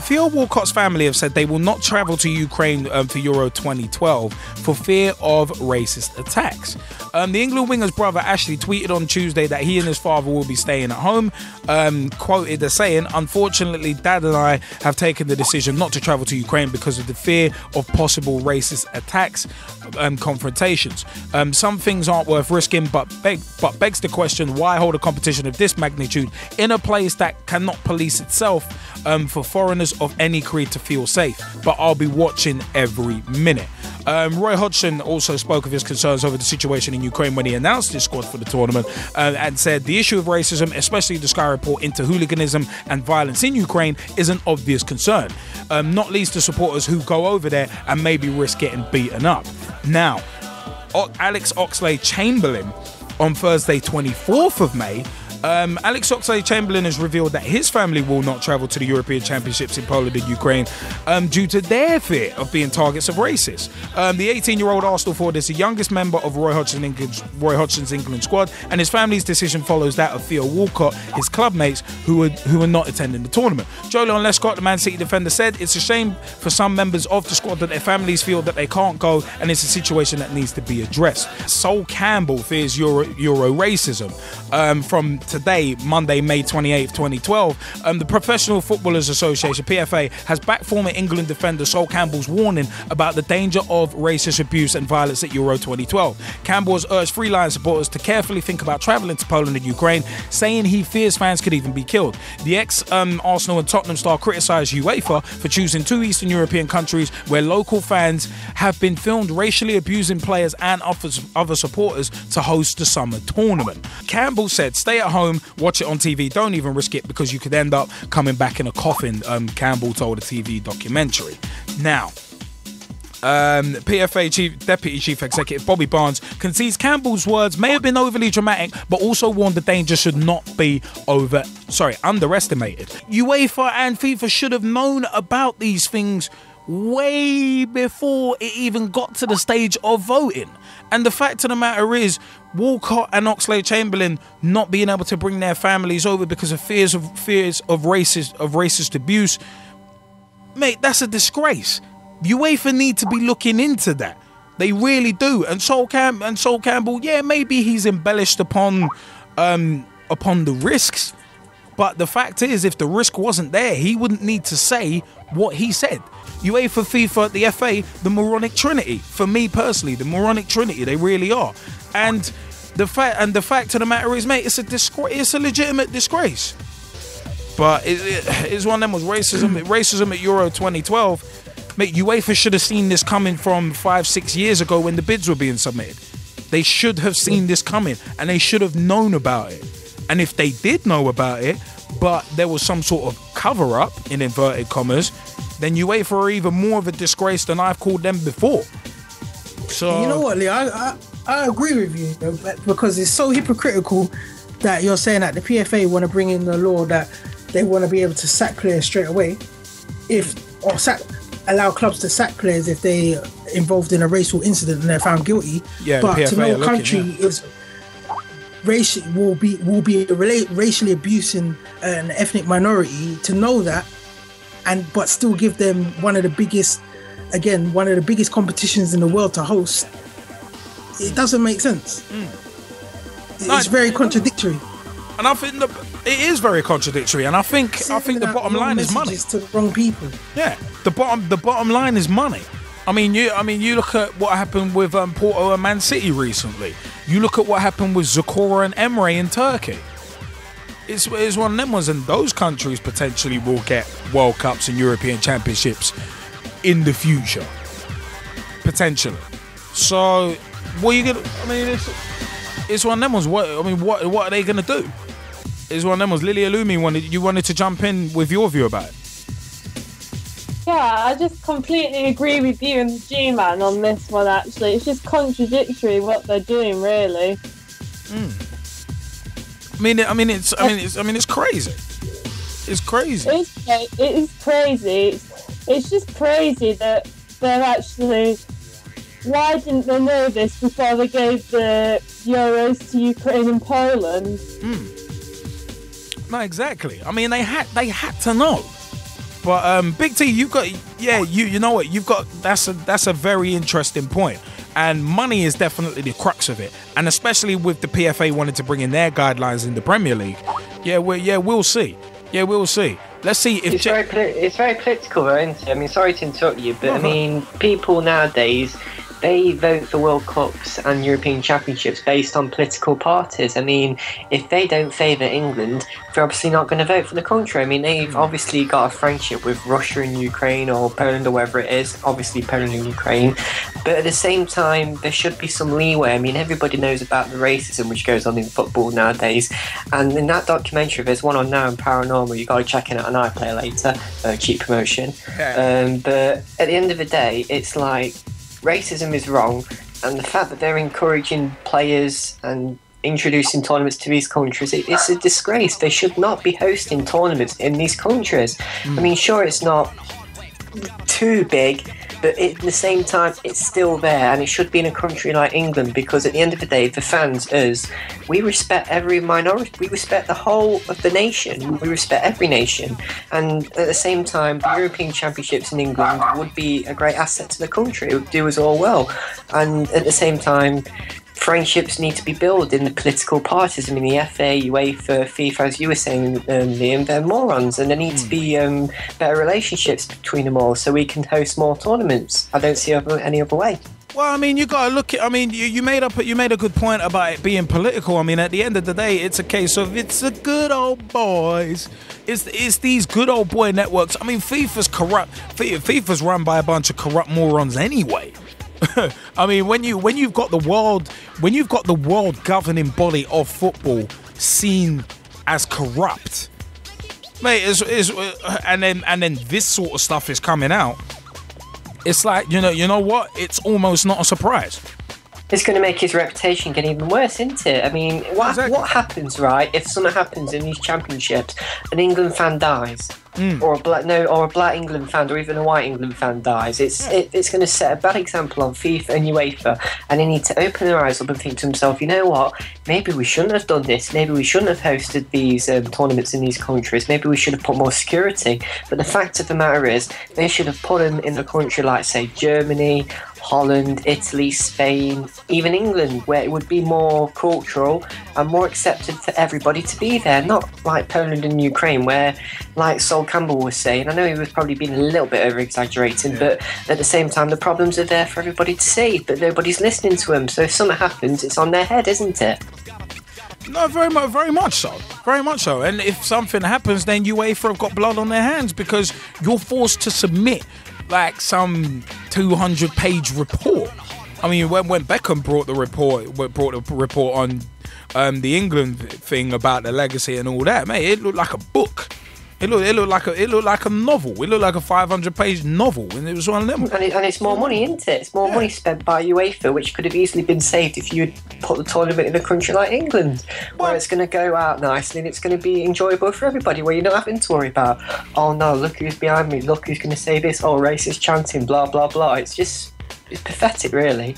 Theo Walcott's family have said they will not travel to Ukraine for Euro 2012 for fear of racist attacks. The England winger's brother Ashley tweeted on Tuesday that he and his father will be staying at home, quoted as saying, "Unfortunately, Dad and I have taken the decision not to travel to Ukraine because of the fear of possible racist attacks and confrontations. Some things aren't worth risking, but begs the question, why hold a competition of this magnitude in a place that cannot police itself for foreigners of any creed to feel safe? But I'll be watching every minute." Roy Hodgson also spoke of his concerns over the situation in Ukraine when he announced his squad for the tournament, and said the issue of racism, especially the Sky report into hooliganism and violence in Ukraine, is an obvious concern, not least to supporters who go over there and maybe risk getting beaten up. Now, Alex Oxlade-Chamberlain on Thursday 24th of May, Alex Oxlade-Chamberlain has revealed that his family will not travel to the European Championships in Poland and Ukraine due to their fear of being targets of racists. The 18-year-old Arsenal forward is the youngest member of Roy Hodgson's England squad, and his family's decision follows that of Theo Walcott, his club mates, who are not attending the tournament. Joleon Lescott, the Man City defender, said it's a shame for some members of the squad that their families feel that they can't go, and it's a situation that needs to be addressed. Sol Campbell fears Euro racism. From today, Monday, May 28th, 2012, the Professional Footballers Association, PFA, has backed former England defender Sol Campbell's warning about the danger of racist abuse and violence at Euro 2012. Campbell has urged Free Lion supporters to carefully think about travelling to Poland and Ukraine, saying he fears fans could even be killed. The ex-Arsenal and Tottenham star criticised UEFA for choosing two Eastern European countries where local fans have been filmed racially abusing players and other supporters to host the summer tournament. Campbell said, "Stay at home, watch it on TV, don't even risk it because you could end up coming back in a coffin," Campbell told a TV documentary. Now, PFA Deputy Chief Executive Bobby Barnes concedes Campbell's words may have been overly dramatic, but also warned the danger should not be underestimated. UEFA and FIFA should have known about these things way before it even got to the stage of voting. And the fact of the matter is, Walcott and Oxlade-Chamberlain not being able to bring their families over because of fears of racist abuse, mate, that's a disgrace. UEFA need to be looking into that. They really do. And Sol Campbell, yeah, maybe he's embellished upon the risks, but the fact is, if the risk wasn't there, he wouldn't need to say what he said. UEFA, FIFA, the FA, the moronic trinity. For me personally, the moronic trinity, they really are. And the fact of the matter is, mate, it's a disgrace. It's a legitimate disgrace. But it's one of them was racism at Euro 2012. Mate, UEFA should have seen this coming from 5-6 years ago when the bids were being submitted. They should have seen this coming, and they should have known about it. And if they did know about it, but there was some sort of cover-up, in inverted commas, then UEFA are even more of a disgrace than I've called them before. So, you know what, Lee? I agree with you, because it's so hypocritical that you're saying that the PFA want to bring in the law that they want to be able to sack players straight away, allow clubs to sack players if they involved in a racial incident and they're found guilty. Yeah, but to know a country is will be racially abusing an ethnic minority, to know that, but still give them one of the biggest competitions in the world to host, it doesn't make sense. It's very contradictory. And I think it is very contradictory. And I think the bottom line is money to the wrong people. Yeah, the bottom line is money. I mean, you look at what happened with Porto and Man City recently. You look at what happened with Zocora and Emre in Turkey. It's one of them ones, and those countries potentially will get World Cups and European Championships in the future, potentially. So, what are you gonna? I mean, it's one of them ones. What are they gonna do? It's one of them ones. Lily Alumi wanted to jump in with your view about it. Yeah, I just completely agree with you and G-Man on this one. Actually, it's just contradictory what they're doing, really. It's crazy. It's crazy. It is crazy. It's just crazy that they're actually. Why didn't they know this before they gave the Euros to Ukraine and Poland? No, exactly. I mean, they had to know. But Big T, you've got you know what, you've got that's a very interesting point. And money is definitely the crux of it, and especially with the PFA wanting to bring in their guidelines in the Premier League. We'll see. We'll see. Let's see if it's very political, though, isn't it? I mean, sorry to interrupt you, but I mean, people nowadays, they vote for World Cups and European Championships based on political parties. I mean, if they don't favour England, they're obviously not going to vote for the country. I mean, they've obviously got a friendship with Russia and Ukraine, or Poland, or wherever it is. Obviously, Poland and Ukraine. But at the same time, there should be some leeway. I mean, everybody knows about the racism which goes on in football nowadays. And in that documentary, there's one on now in Paranormal. You've got to check it out on iPlayer later. Cheap promotion. But at the end of the day, it's like, racism is wrong, and the fact that they're encouraging players and introducing tournaments to these countries, it's a disgrace. They should not be hosting tournaments in these countries. I mean, sure, it's not too big, but at the same time, it's still there, and it should be in a country like England, because at the end of the day, the fans, us, we respect every minority, we respect the whole of the nation, we respect every nation, and at the same time, the European Championships in England would be a great asset to the country. It would do us all well, and at the same time, friendships need to be built in the political parties. I mean, the FA, UEFA, FIFA, as you were saying, Liam, they're morons, and there need to be better relationships between them all so we can host more tournaments. I don't see any other way. Well, I mean, you got to look at. I mean, you made a good point about it being political. I mean, at the end of the day, it's a case of it's the good old boys. It's these good old boy networks. I mean, FIFA's corrupt. FIFA's run by a bunch of corrupt morons anyway. I mean, when you've got the world governing body of football seen as corrupt, mate, and then this sort of stuff is coming out. It's like, you know what? It's almost not a surprise. It's going to make his reputation get even worse, isn't it? I mean, what happens, right, if something happens in these championships, an England fan dies, or a black England fan, or even a white England fan dies, it's going to set a bad example on FIFA and UEFA, and they need to open their eyes up and think to themselves, you know what, maybe we shouldn't have done this, maybe we shouldn't have hosted these tournaments in these countries, maybe we should have put more security. But the fact of the matter is, they should have put them in a country like, say, Germany, Holland, Italy, Spain, even England, where it would be more cultural and more accepted for everybody to be there, not like Poland and Ukraine, where, like Sol Campbell was saying, I know he was probably being a little bit over-exaggerating, but at the same time, the problems are there for everybody to see, but nobody's listening to them, so if something happens, it's on their head, isn't it? No, very much so. And if something happens, then UEFA have got blood on their hands, because you're forced to submit like some 200-page report. I mean, when Beckham brought the report on the England thing about the legacy and all that, mate, it looked like a book. It looked like a novel. It looked like a 500-page novel, and it was one of them. And it's more money, isn't it? It's more money spent by UEFA, which could have easily been saved if you had put the tournament in a country like England, where it's going to go out nicely and it's going to be enjoyable for everybody, where you're not having to worry about, oh no, look who's behind me, look who's going to say this, oh, racist chanting, blah blah blah. It's pathetic, really.